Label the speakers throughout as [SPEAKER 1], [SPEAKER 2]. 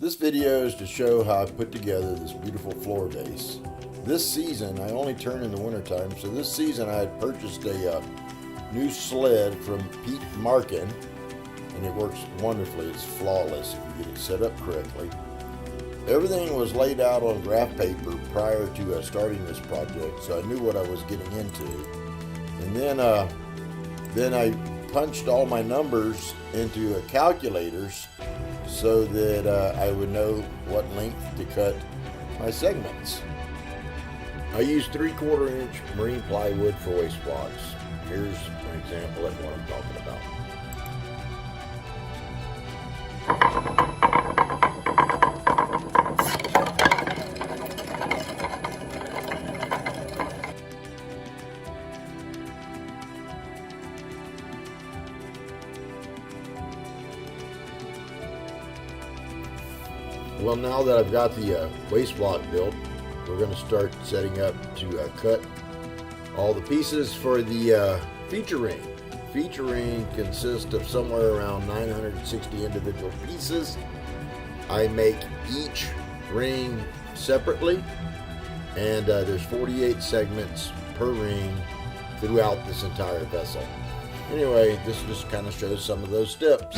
[SPEAKER 1] This video is to show how I put together this beautiful floor vase. This season, I only turn in the wintertime, so this season I had purchased a new sled from Pete Markin, and it works wonderfully. It's flawless if you get it set up correctly. Everything was laid out on graph paper prior to starting this project, so I knew what I was getting into. And then I punched all my numbers into calculators so that I would know what length to cut my segments. I used 3/4 inch marine plywood for waste blocks. Here's an example of what I'm talking about. Well, now that I've got the waste block built, we're going to start setting up to cut all the pieces for the feature ring. Feature ring consists of somewhere around 960 individual pieces. I make each ring separately, and there's 48 segments per ring throughout this entire vessel. Anyway, this just kind of shows some of those steps.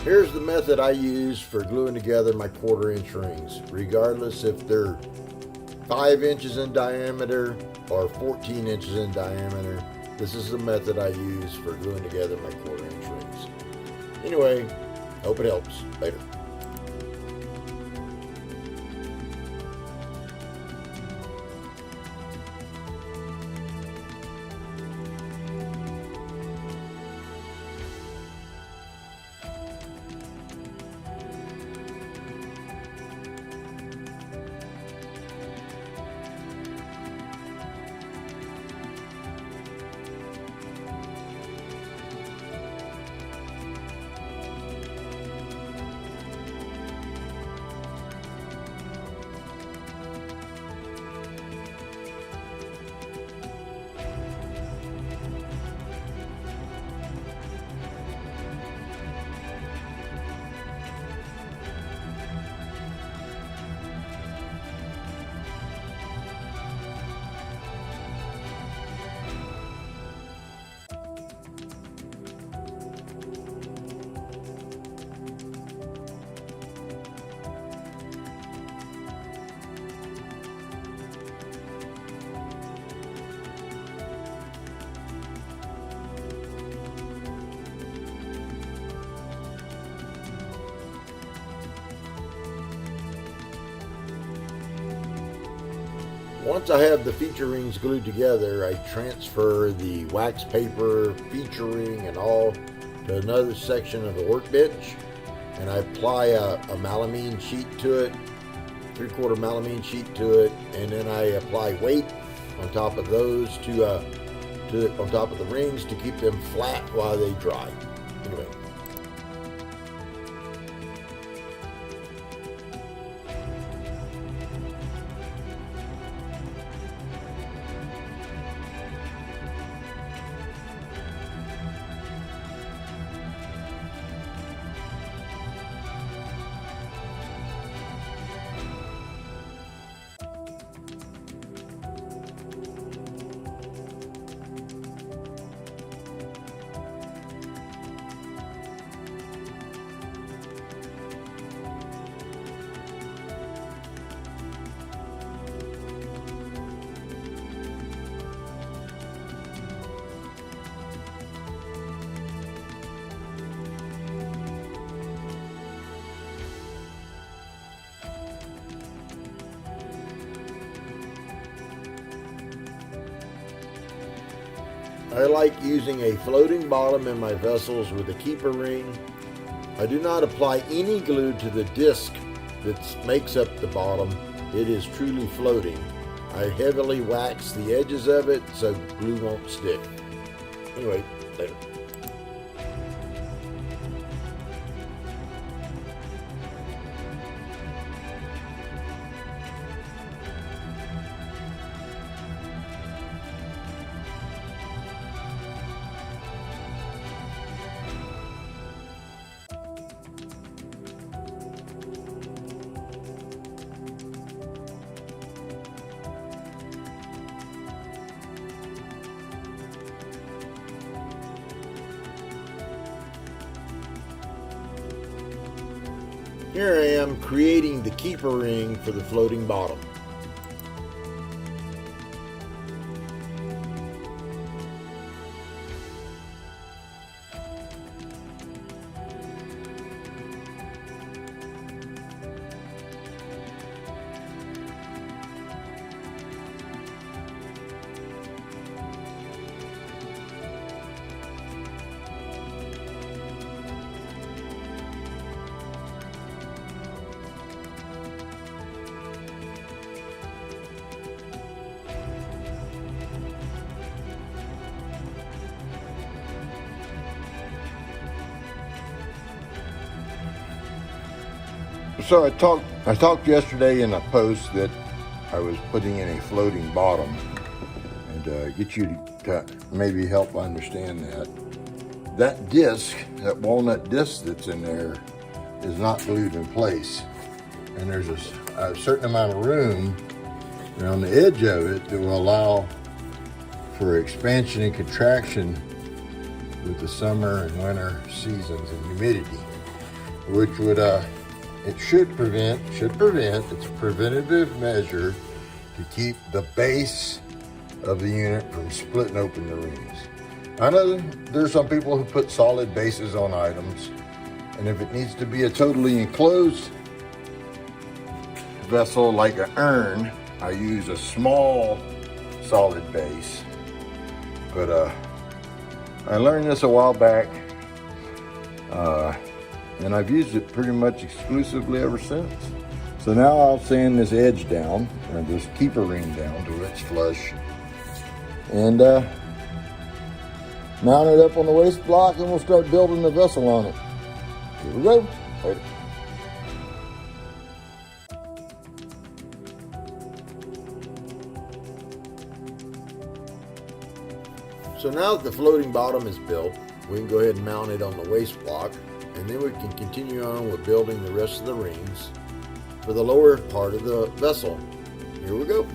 [SPEAKER 1] Here's the method I use for gluing together my 1/4 inch rings, regardless if they're 5 inches in diameter or 14 inches in diameter. This is the method I use for gluing together my 1/4 inch rings. Anyway, hope it helps. Later. Once I have the feature rings glued together, I transfer the wax paper, feature ring, and all to another section of the workbench, and I apply a melamine sheet to it, 3/4 melamine sheet to it, and then I apply weight on top of those on top of the rings to keep them flat while they dry. Anyway. I like using a floating bottom in my vessels with a keeper ring. I do not apply any glue to the disc that makes up the bottom. It is truly floating. I heavily wax the edges of it so glue won't stick. Anyway, later. Here I am creating the keeper ring for the floating bottom. So I talked yesterday in a post that I was putting in a floating bottom, and get you to maybe help understand that. That disc, that walnut disc that's in there, is not glued in place, and there's a certain amount of room around the edge of it that will allow for expansion and contraction with the summer and winter seasons and humidity, which would it should prevent, it's a preventative measure to keep the base of the unit from splitting open the rings. I know there's some people who put solid bases on items, and if it needs to be a totally enclosed vessel like an urn, I use a small solid base. But I learned this a while back, and I've used it pretty much exclusively ever since. So now I'll sand this edge down, or this keeper ring down to it's flush, and mount it up on the waste block, and we'll start building the vessel on it. Here we go. Later. So now that the floating bottom is built, we can go ahead and mount it on the waste block, and then we can continue on with building the rest of the rings for the lower part of the vessel. Here we go.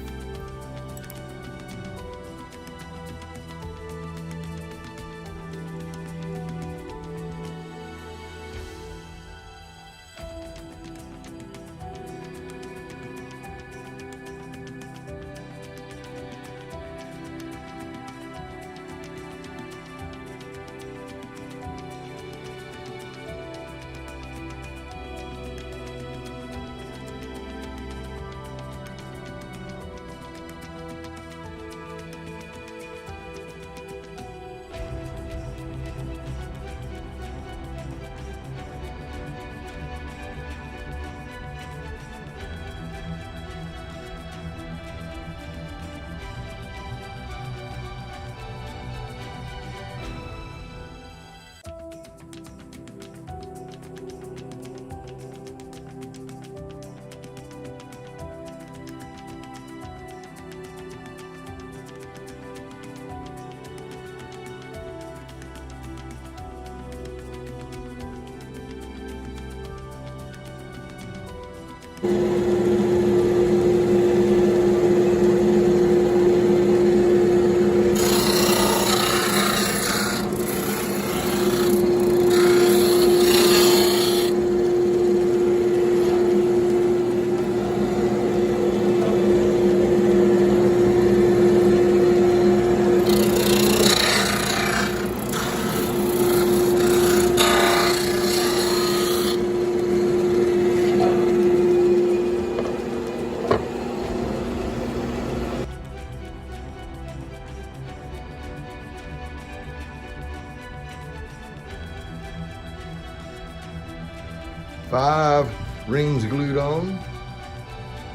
[SPEAKER 1] 5 rings glued on.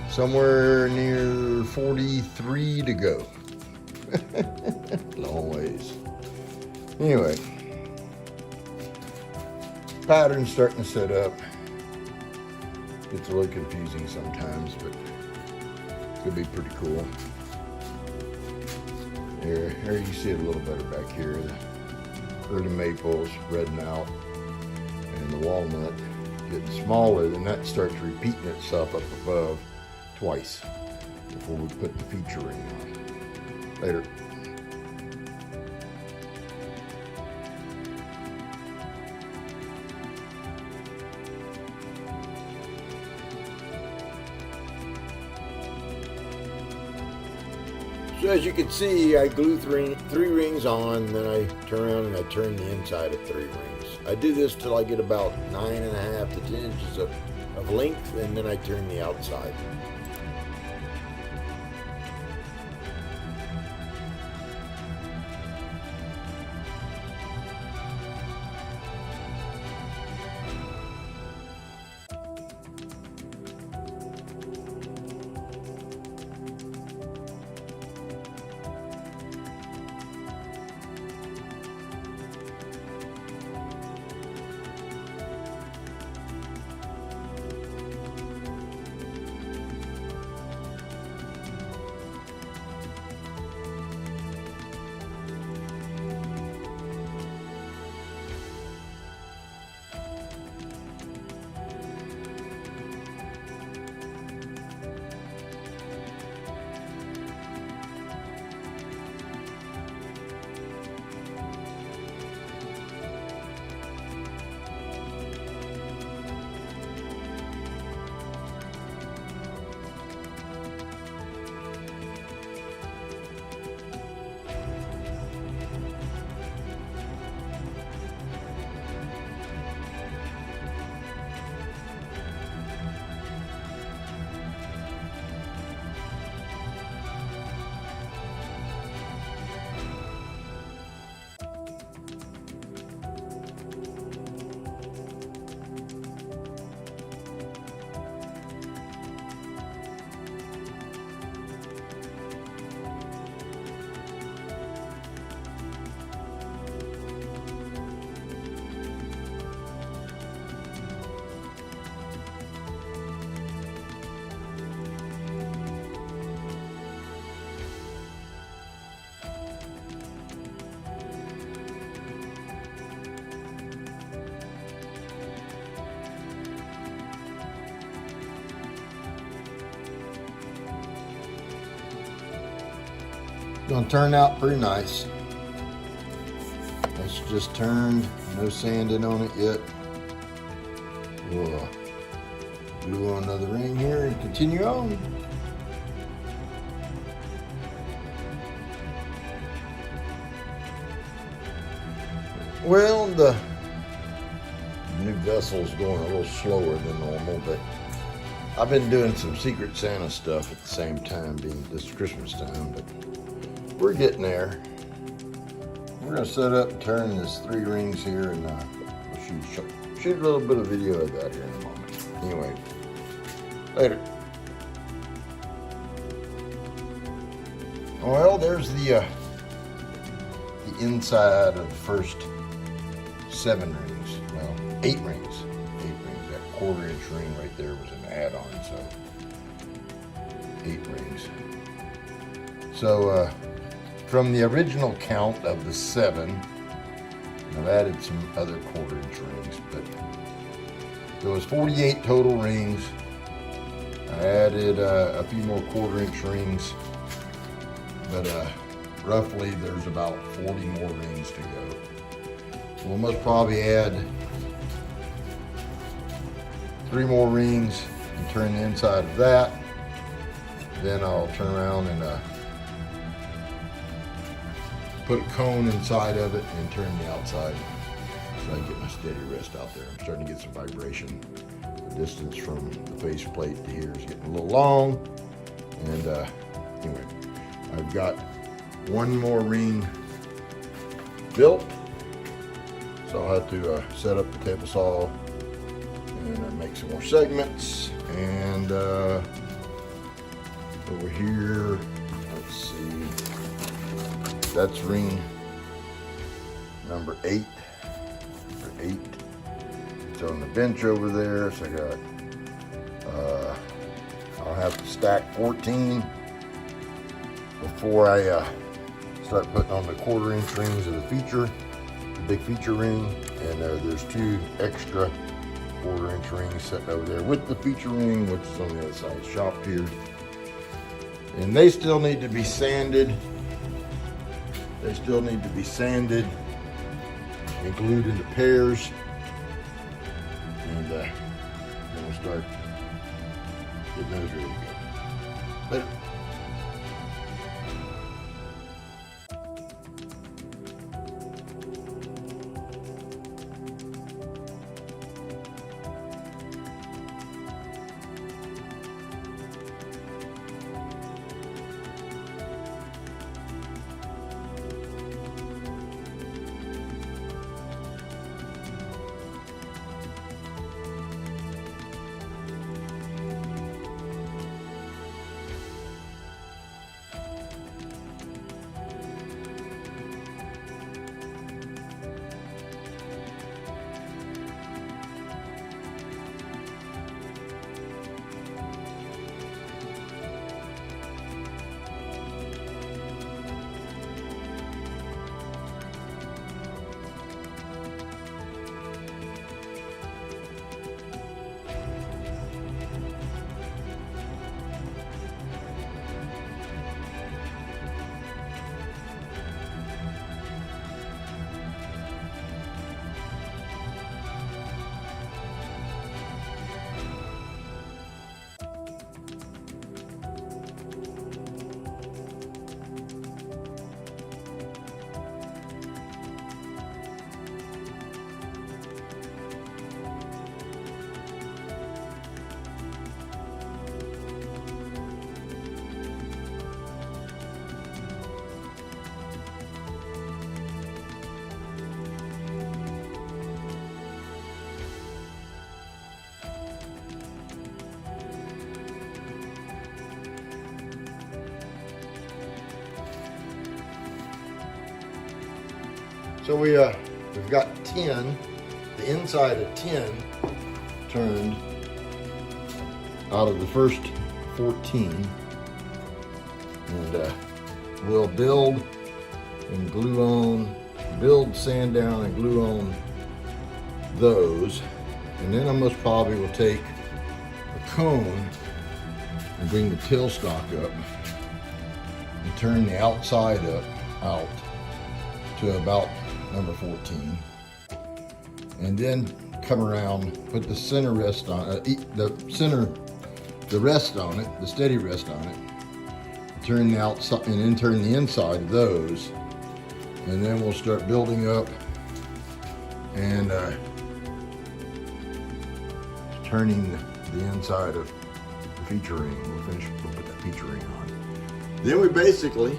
[SPEAKER 1] Somewhere near 43 to go. Long ways. Anyway, pattern's starting to set up. Gets a little confusing sometimes, but could be pretty cool. Here you see it a little better back here. The early maples reddening out, and the walnut getting smaller, then that starts repeating itself up above twice before we put the feature ring on. Later. So as you can see, I glue three rings on, then I turn around and I turn the inside of 3 rings. I do this till I get about 9.5 to 10 inches of length, and then I turn the outside. Gonna turn out pretty nice. It's just turned, no sanding on it yet. We'll glue on another ring here and continue on. Well, the new vessel's going a little slower than normal, but I've been doing some Secret Santa stuff at the same time, being this Christmas time, but we're getting there. We're gonna set up and turn this 3 rings here, and we'll shoot a little bit of video of that here in a moment. Anyway, later. Well, there's the inside of the first 7 rings. Well, 8 rings. 8 rings. That 1/4 inch ring right there was an add-on, so 8 rings. So from the original count of the 7, I've added some other 1/4 inch rings, but there was 48 total rings. I added a few more 1/4 inch rings, but roughly there's about 40 more rings to go. So we'll most probably add 3 more rings and turn the inside of that. Then I'll turn around and put a cone inside of it and turn the outside so I can get my steady rest out there. I'm starting to get some vibration. The distance from the face plate to here is getting a little long. And anyway, I've got 1 more ring built. So I'll have to set up the table saw and make some more segments. And over here, let's see, that's ring number 8. It's on the bench over there. So I got, I'll have to stack 14 before I start putting on the 1/4-inch rings of the feature, the big feature ring. And there's 2 extra 1/4-inch rings sitting over there with the feature ring, which is on the other side of the shop here. And they still need to be sanded. They still need to be sanded and glued into pairs. And then we'll start getting those ready to go. Later. So we've got 10, the inside of 10 turned out of the first 14. And we'll build and glue on, sand down and glue on those. And then I most probably will take a cone and bring the tailstock up and turn the outside out to about number 14, and then come around, put the center rest on the rest on it, the steady rest on it, turn the outside, and then turn the inside of those, and then we'll start building up and turning the inside of the feature ring. We'll put that feature ring on. Then I basically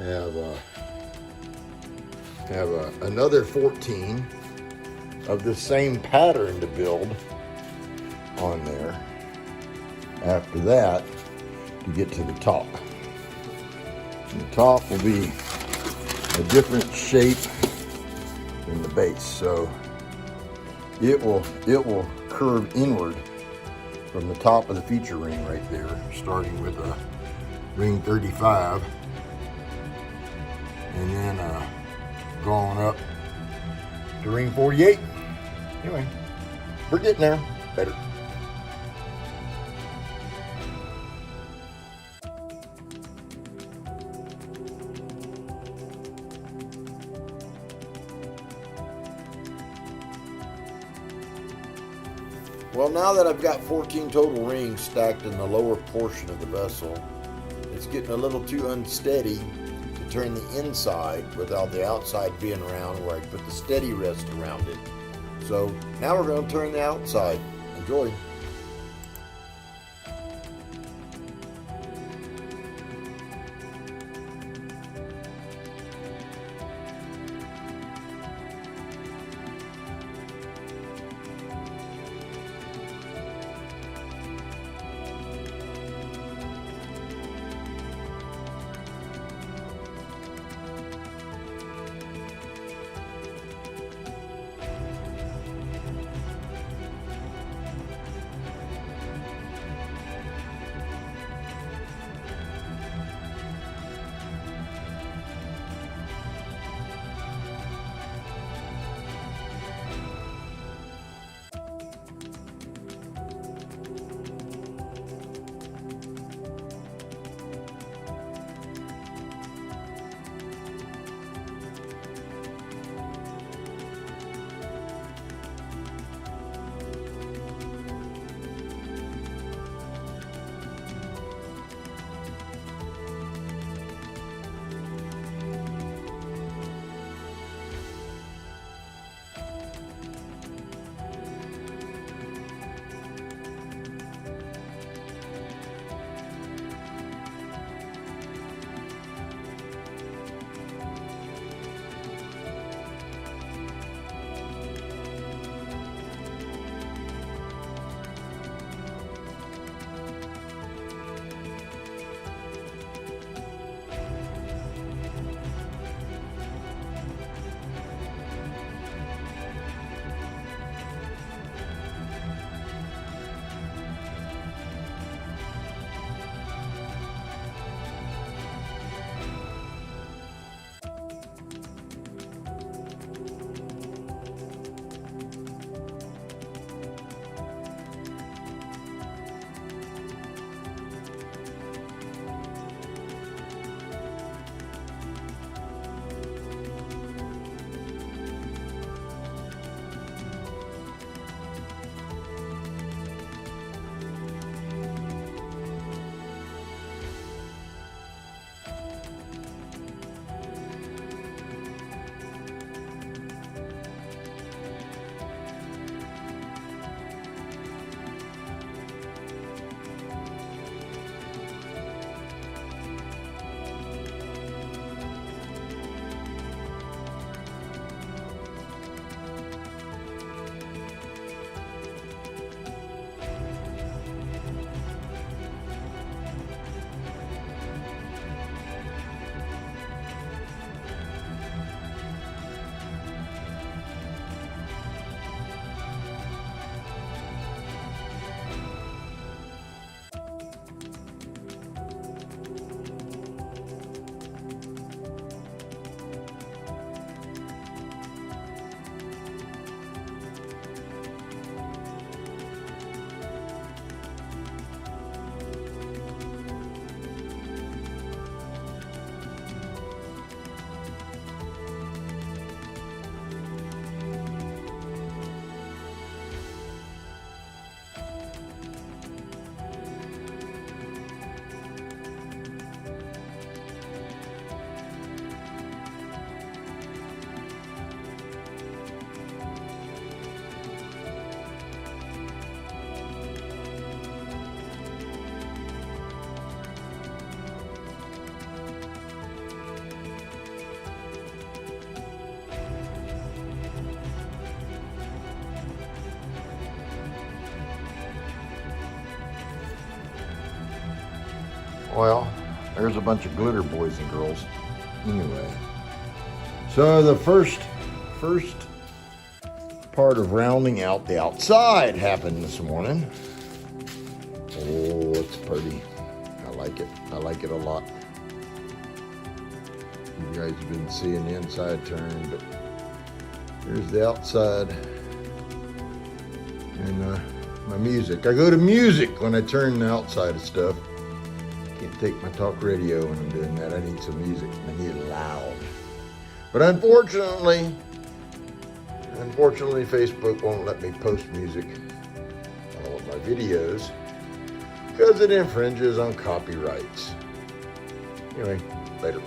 [SPEAKER 1] have another 14 of the same pattern to build on there after that to get to the top. And the top will be a different shape than the base, so it will curve inward from the top of the feature ring right there, starting with a ring 35, and then going up to ring 48. Anyway, we're getting there. Better. Well, now that I've got 14 total rings stacked in the lower portion of the vessel, it's getting a little too unsteady to turn the inside without the outside being around where I put the steady rest around it. So now we're going to turn the outside. Enjoy. Well, there's a bunch of glitter, boys and girls. Anyway, so the first part of rounding out the outside happened this morning. Oh, it's pretty. I like it. I like it a lot. You guys have been seeing the inside turn, but here's the outside. And my music. I go to music when I turn the outside of stuff. Can't take my talk radio when I'm doing that. I need some music. I need it loud. But unfortunately, Facebook won't let me post music on all of my videos because it infringes on copyrights. Anyway, later.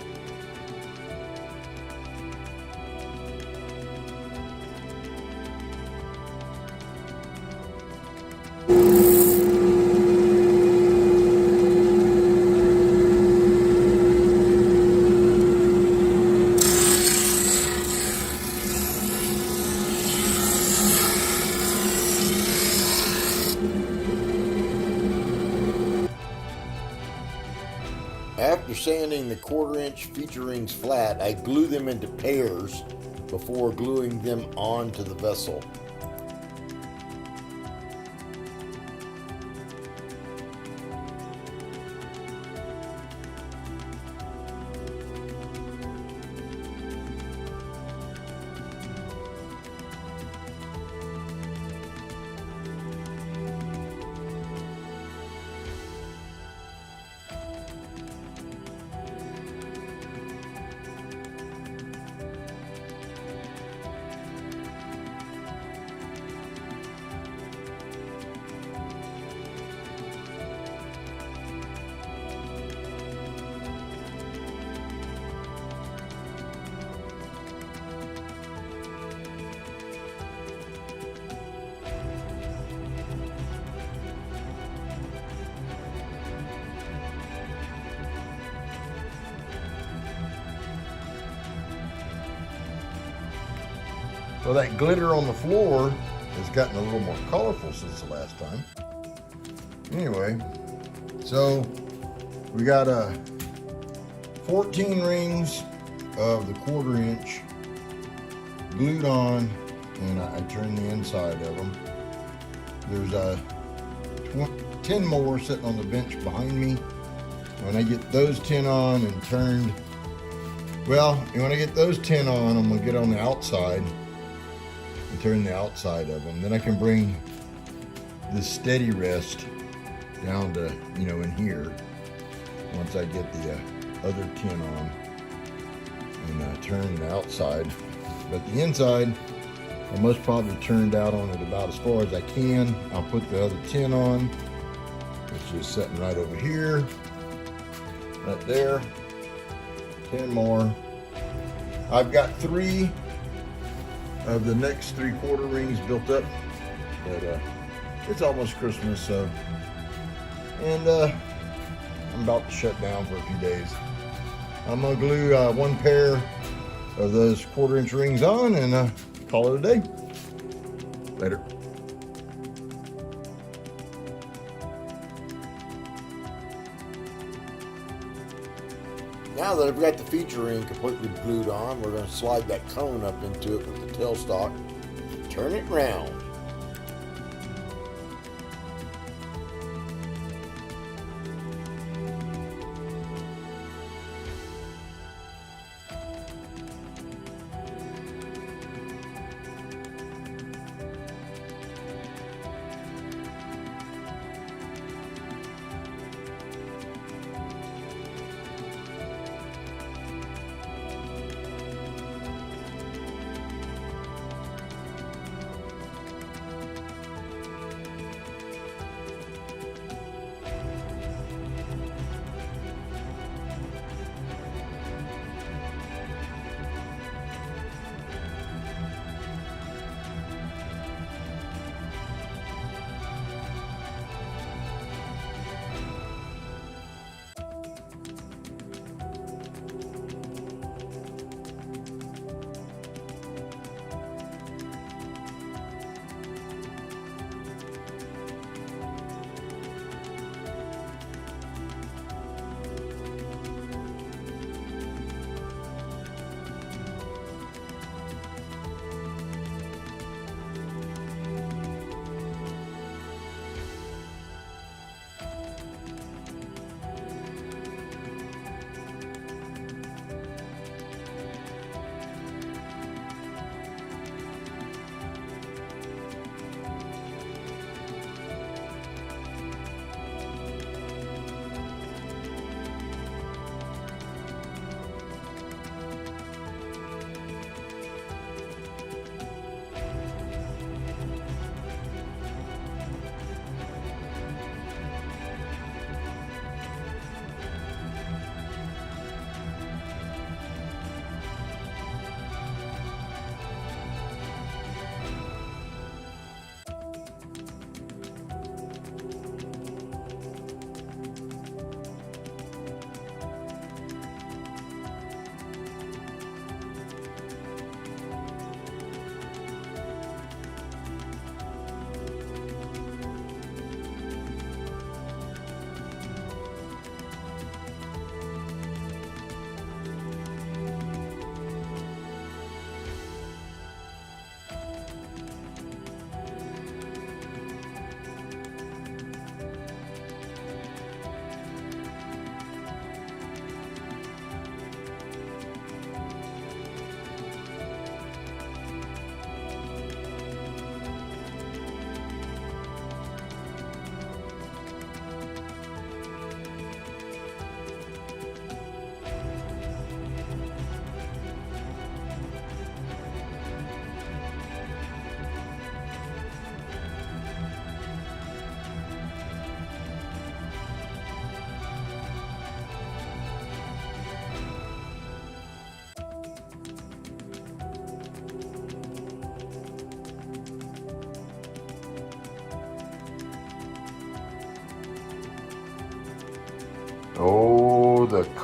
[SPEAKER 1] After sanding the 1/4-inch feature rings flat, I glue them into pairs before gluing them onto the vessel. Well, that glitter on the floor has gotten a little more colorful since the last time. Anyway, so we got 14 rings of the 1/4-inch glued on, and I turned the inside of them. There's 10 more sitting on the bench behind me. When I get those 10 on and turned, well, when I get those 10 on, I'm gonna get on the outside and turn the outside of them. Then I can bring the steady rest down to, in here once I get the other 10 on and turn the outside. But the inside, I'll most probably turned out on it about as far as I can. I'll put the other 10 on, which is sitting right over here, right there. 10 more. I've got 3 of the next 3/4 rings built up, but it's almost Christmas, so, and I'm about to shut down for a few days. I'm gonna glue 1 pair of those 1/4-inch rings on and call it a day. Later. Now that I've got the feature ring completely glued on, we're going to slide that cone up into it with the tailstock, turn it round.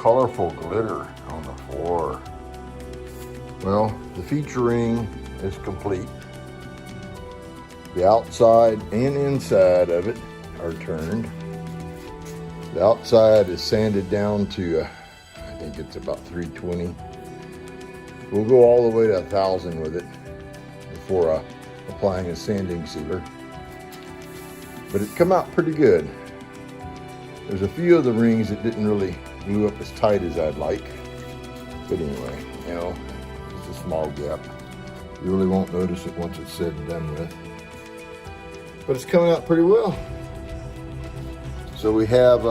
[SPEAKER 1] colorful glitter on the floor. Well, the feature ring is complete. The outside and inside of it are turned. The outside is sanded down to, I think it's about 320. We'll go all the way to 1,000 with it before applying a sanding sealer. But it come out pretty good. There's a few of the rings that didn't really glue up as tight as I'd like. But anyway, you know, it's a small gap. You really won't notice it once it's said and done with. But it's coming out pretty well. So we have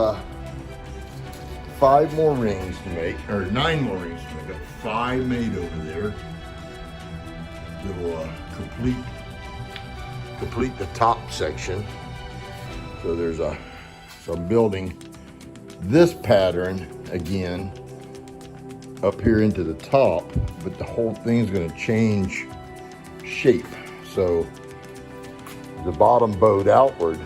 [SPEAKER 1] 5 more rings to make, or 9 more rings to make. Got 5 made over there. That will complete the top section. So there's so I'm building this pattern again up here into the top, but the whole thing's going to change shape. So the bottom bowed outward,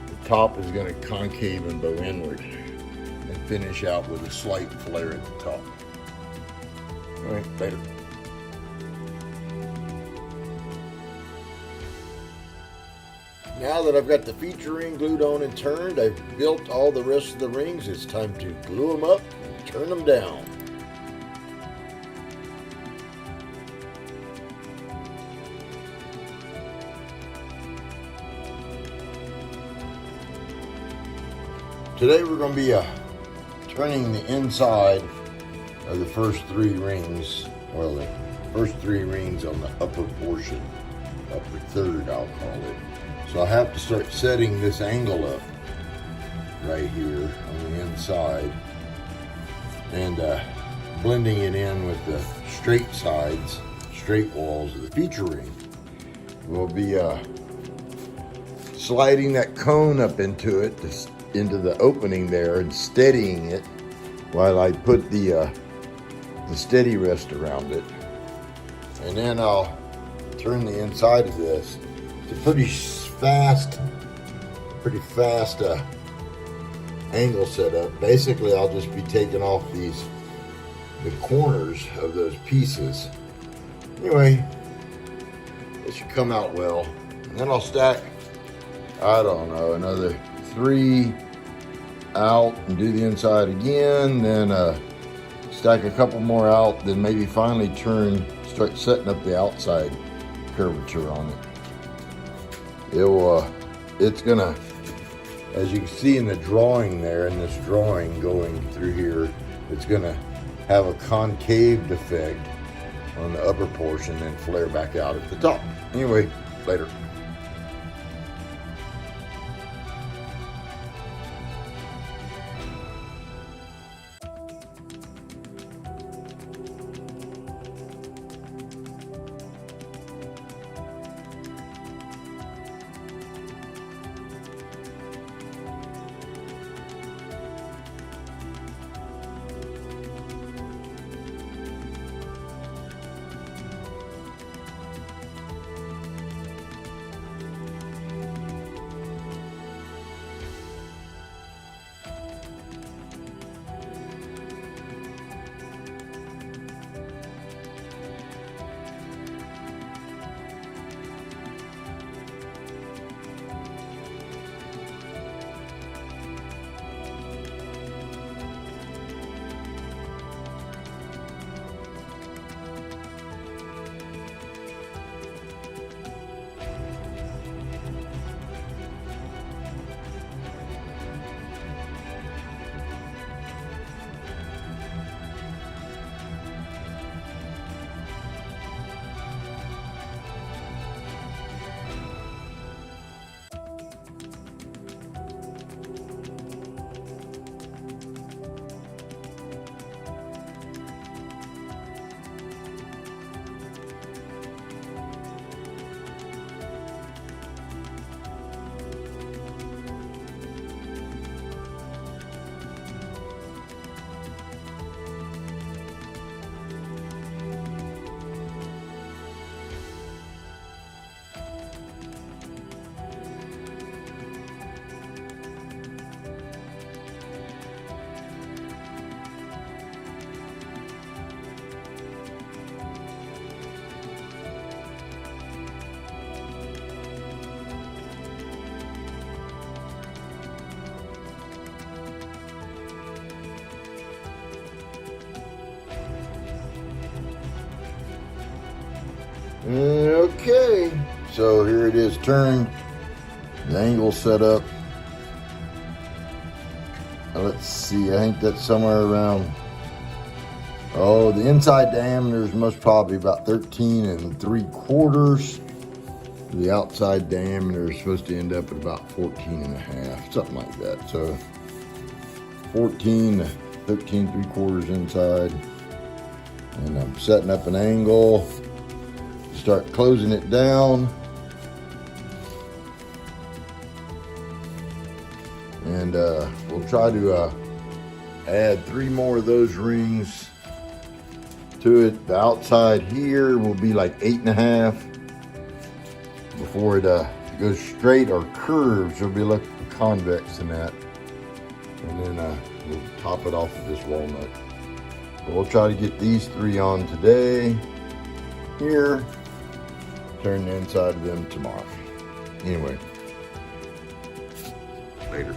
[SPEAKER 1] the top is going to concave and bow inward and finish out with a slight flare at the top. All right, later. Now that I've got the feature ring glued on and turned, I've built all the rest of the rings. It's time to glue them up and turn them down. Today we're going to be turning the inside of the first 3 rings, well, the first 3 rings on the upper portion, upper third I'll call it. So I have to start setting this angle up right here on the inside and blending it in with the straight sides, straight walls of the feature ring. We'll be sliding that cone up into it, into the opening there, and steadying it while I put the steady rest around it. And then I'll turn the inside of this. It's a pretty fast angle setup. Basically, I'll just be taking off the corners of those pieces. Anyway, it should come out well. And then I'll stack, I don't know, another 3 out and do the inside again, then stack a couple more out, then maybe finally start setting up the outside curvature on it. It's gonna, as you can see in the drawing there, in this drawing going through here, it's gonna have a concaved effect on the upper portion and flare back out at the top. Anyway, later. Okay, so here it is turned. The angle set up. Let's see, I think that's somewhere around, oh, the inside diameter is most probably about 13 3/4. The outside diameter is supposed to end up at about 14 1/2, something like that. So 14 to 13 3/4 inside. And I'm setting up an angle, start closing it down. And we'll try to add 3 more of those rings to it. The outside here will be like 8 1/2 before it goes straight or curves. It'll be like convex in that. And then we'll top it off with this walnut. But we'll try to get these 3 on today. Here, turn the inside of them tomorrow. Anyway, later.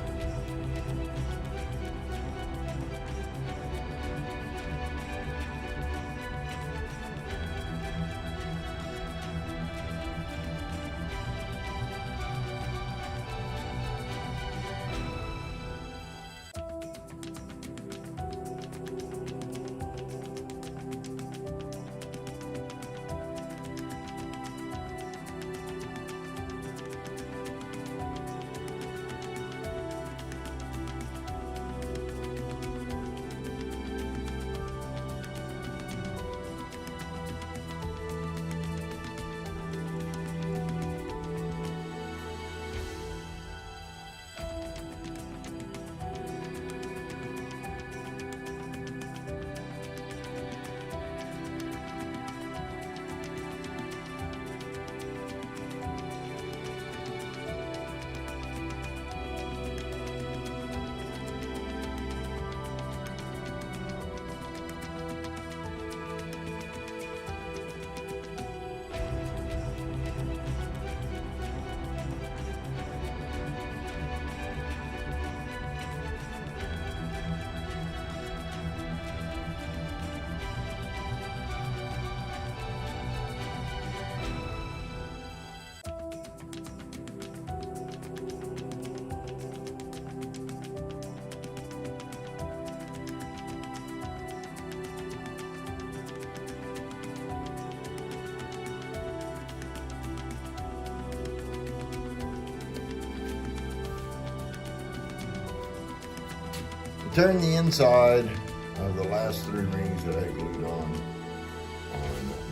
[SPEAKER 1] Turn the inside of the last 3 rings that I glued on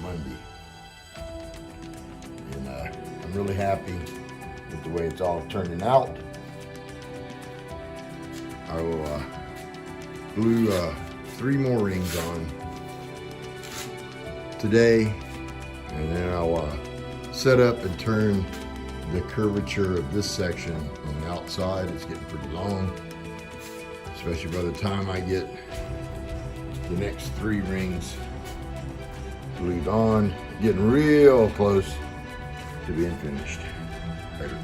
[SPEAKER 1] Monday. And I'm really happy with the way it's all turning out. I will glue 3 more rings on today, and then I'll set up and turn the curvature of this section on the outside. It's getting pretty long, especially by the time I get the next 3 rings glued on. Getting real close to being finished. Later.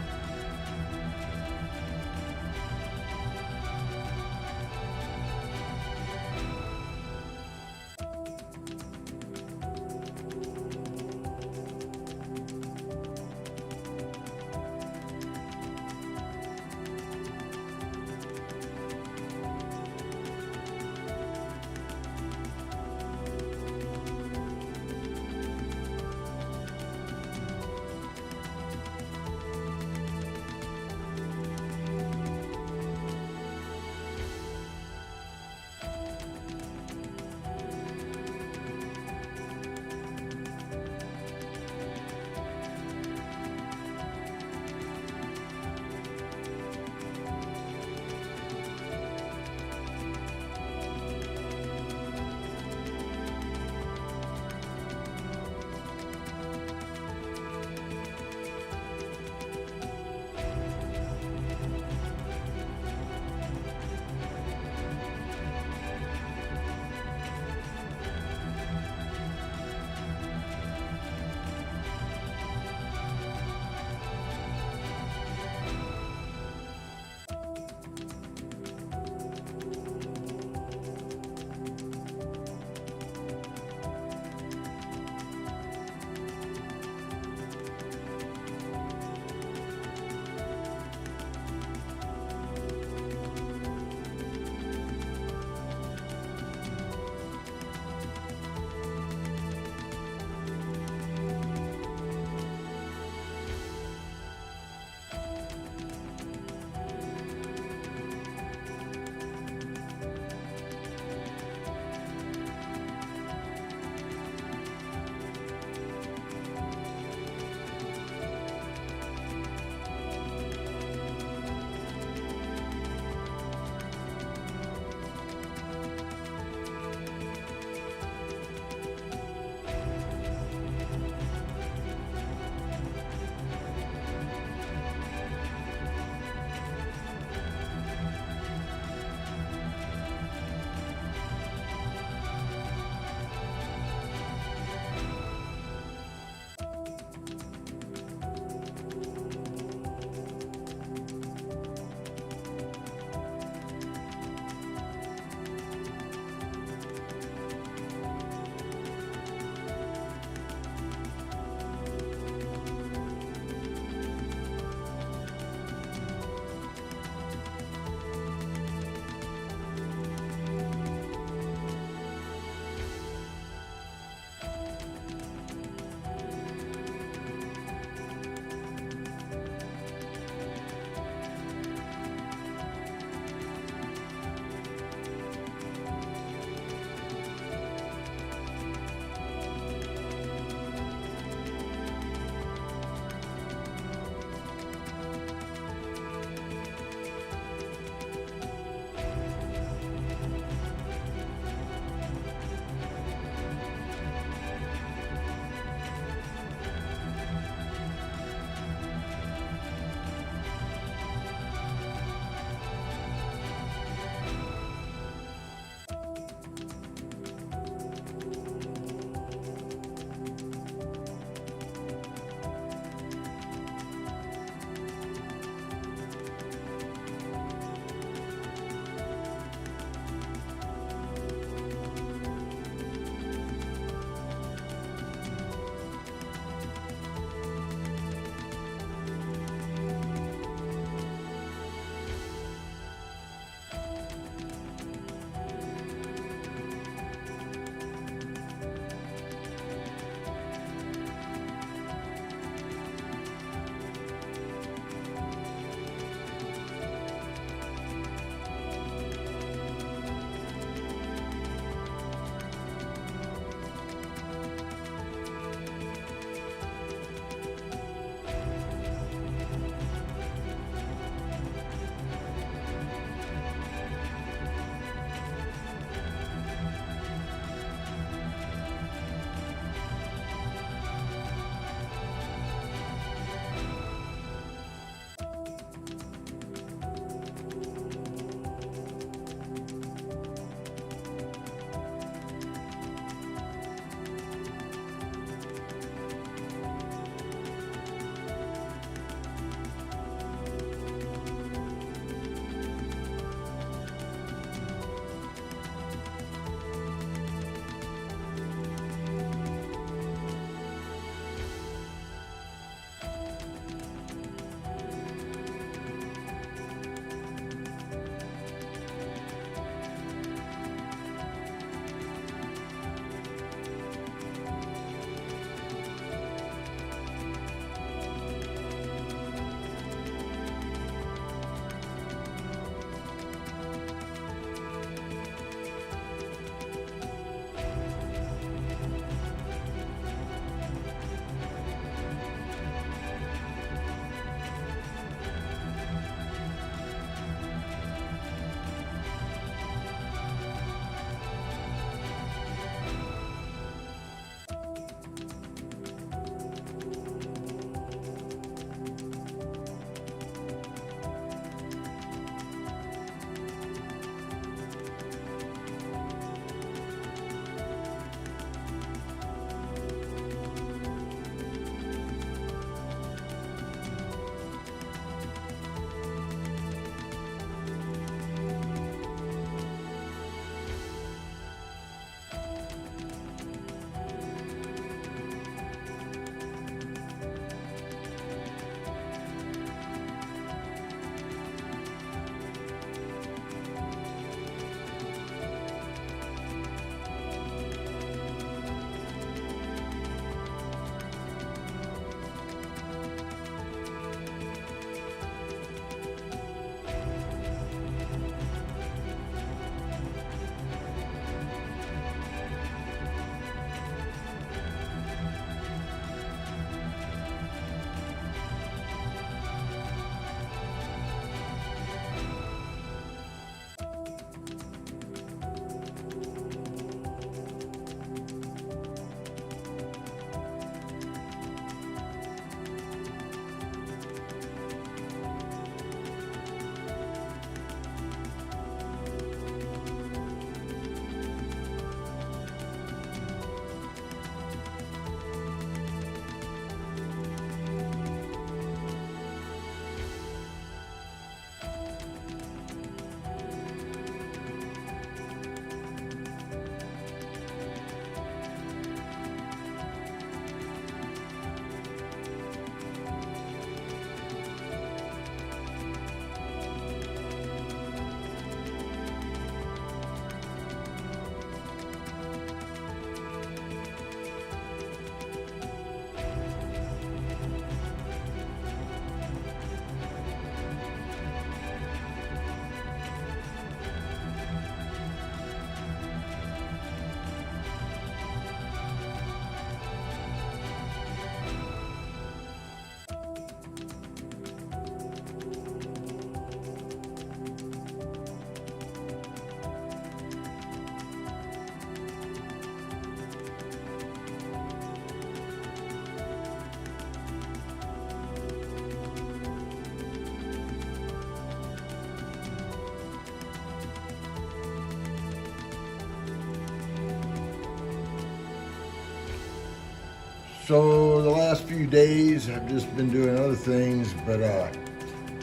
[SPEAKER 1] So the last few days I've just been doing other things, but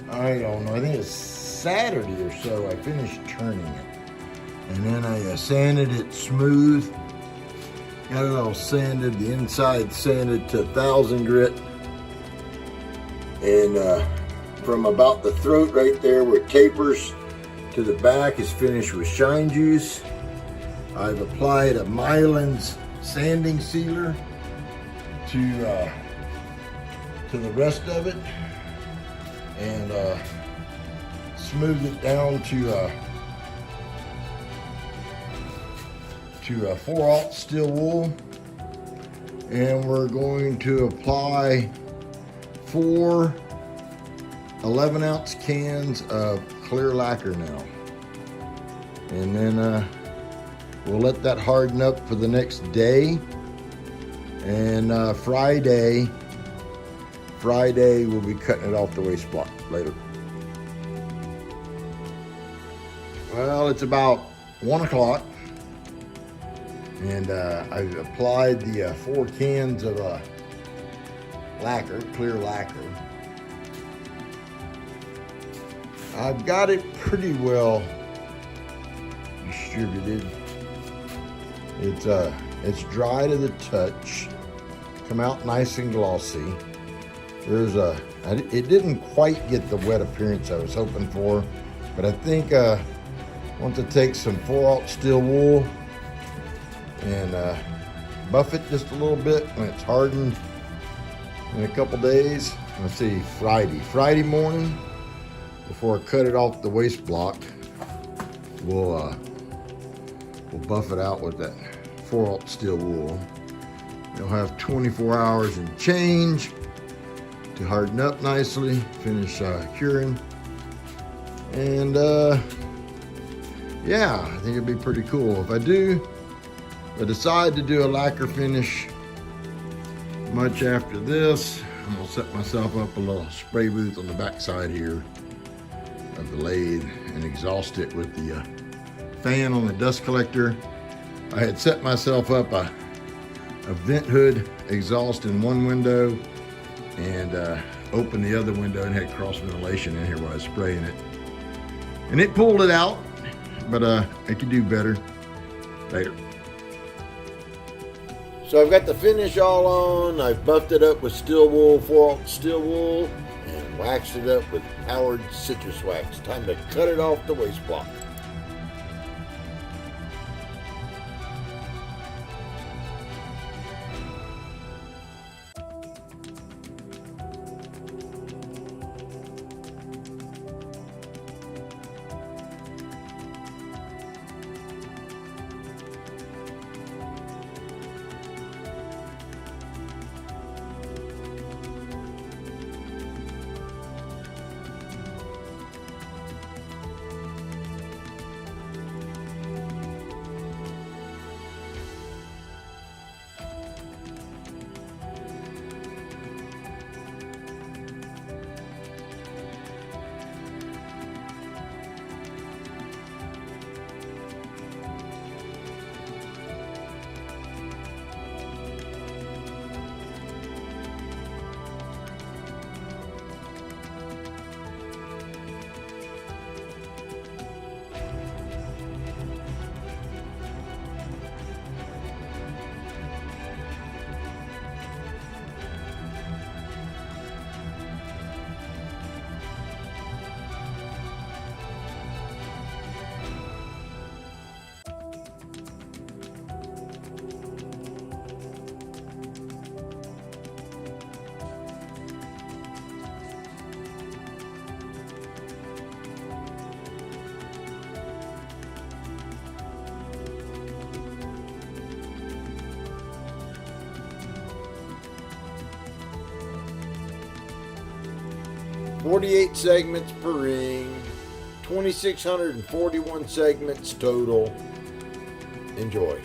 [SPEAKER 1] I don't know, I think it's Saturday or so I finished turning it. And then I sanded it smooth. Got it all sanded, the inside sanded to 1,000 grit. And from about the throat right there where it tapers to the back is finished with shine juice. I've applied a Mylan's sanding sealer to the rest of it, and smoothed it down to a 4/0 steel wool. And we're going to apply 4 11-ounce cans of clear lacquer now, and then we'll let that harden up for the next day. And Friday we'll be cutting it off the waste block later. Well, it's about 1 o'clock, and I've applied the 4 cans of lacquer, clear lacquer. I've got it pretty well distributed. It's dry to the touch, come out nice and glossy. It didn't quite get the wet appearance I was hoping for, but I think I want to take some 4/0 steel wool and buff it just a little bit when it's hardened in a couple days. Let's see, Friday morning, before I cut it off the waste block, we'll buff it out with that 4/0 steel wool. It'll have 24 hours and change to harden up nicely, finish curing. And yeah, I think it'd be pretty cool. If I decide to do a lacquer finish much after this, I'm gonna set myself up a little spray booth on the back side here of the lathe and exhaust it with the fan on the dust collector. I had set myself up a vent hood exhaust in one window and opened the other window and had cross ventilation in here while I was spraying it. And it pulled it out, but I could do better later. So I've got the finish all on. I've buffed it up with steel wool, 4/0 steel wool, and waxed it up with Howard citrus wax. Time to cut it off the waste block. "48 segments per ring, 2,641 segments total. Enjoy."